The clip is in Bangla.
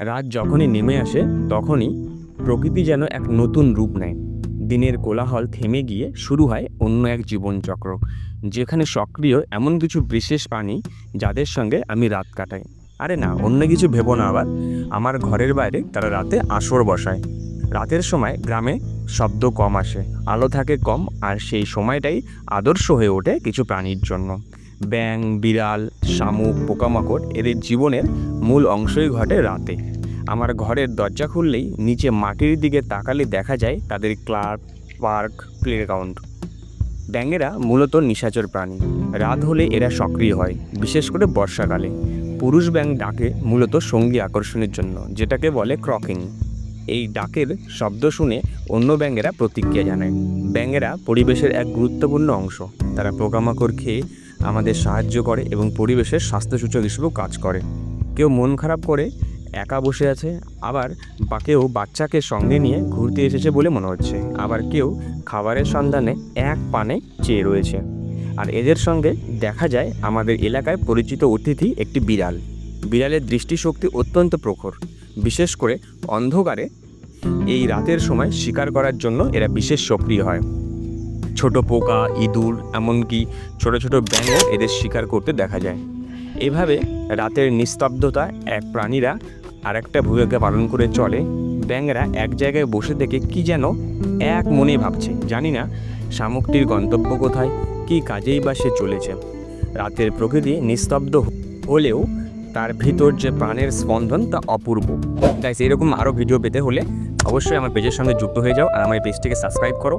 রাত যখনই নেমে আসে তখনই প্রকৃতি যেন এক নতুন রূপ নেয়। দিনের কোলাহল থেমে গিয়ে শুরু হয় অন্য এক জীবনচক্র, যেখানে সক্রিয় এমন কিছু বিশেষ প্রাণী যাদের সঙ্গে আমি রাত কাটাই। আরে না, অন্য কিছু ভেবো না। আবার আমার ঘরের বাইরে তারা রাতে আসর বসায়। রাতের সময় গ্রামে শব্দ কম আসে, আলো থাকে কম, আর সেই সময়টাই আদর্শ হয়ে ওঠে কিছু প্রাণীর জন্য। ব্যাঙ, বিড়াল, শামুক, পোকামাকড় এদের জীবনের মূল অংশই ঘটে রাতে। আমার ঘরের দরজা খুললেই নিচে মাটির দিকে তাকালে দেখা যায় তাদের ক্লাব, পার্ক, প্লেগ্রাউন্ড। ব্যাঙেরা মূলত নিশাচর প্রাণী। রাত হলে এরা সক্রিয় হয়, বিশেষ করে বর্ষাকালে। পুরুষ ব্যাঙ ডাকে মূলত সঙ্গী আকর্ষণের জন্য, যেটাকে বলে ক্রকিং। এই ডাকের শব্দ শুনে অন্য ব্যাঙেরা প্রতিক্রিয়া জানায়। ব্যাঙেরা পরিবেশের এক গুরুত্বপূর্ণ অংশ। তারা পোকামাকড় খেয়ে আমাদের সাহায্য করে এবং পরিবেশের স্বাস্থ্যসূচক হিসেবেও কাজ করে। কেউ মন খারাপ করে একা বসে আছে, আবার কেউ বাচ্চাকে সঙ্গে নিয়ে ঘুরতে এসেছে বলে মনে হচ্ছে, আবার কেউ খাবারের সন্ধানে এক পানে চেয়ে রয়েছে। আর এদের সঙ্গে দেখা যায় আমাদের এলাকায় পরিচিত অতিথি একটি বিড়াল। বিড়ালের দৃষ্টিশক্তি অত্যন্ত প্রখর, বিশেষ করে অন্ধকারে। এই রাতের সময় শিকার করার জন্য এরা বিশেষ সক্রিয় হয়। ছোট পোকা, ইঁদুর, এমনকি ছোট ছোট ব্যাঙও এদের শিকার করতে দেখা যায়। এভাবে রাতের নিস্তব্ধতা এক প্রাণীরা আরেকটা ভূমিকা পালন করে চলে। ব্যাঙরা এক জায়গায় বসে থেকে কি যেন এক মনে ভাবছে, জানি না শামুকটির গন্তব্য কোথায়, কি কাজেই বা সে চলেছে। রাতের প্রকৃতি নিস্তব্ধ হলেও তার ভিতর যে প্রাণের স্পন্দন তা অপূর্ব। গাইস, এরকম আরও ভিডিও পেতে হলে অবশ্যই আমার পেজের সঙ্গে যুক্ত হয়ে যাও আর আমার এই পেজটিকে সাবস্ক্রাইব করো।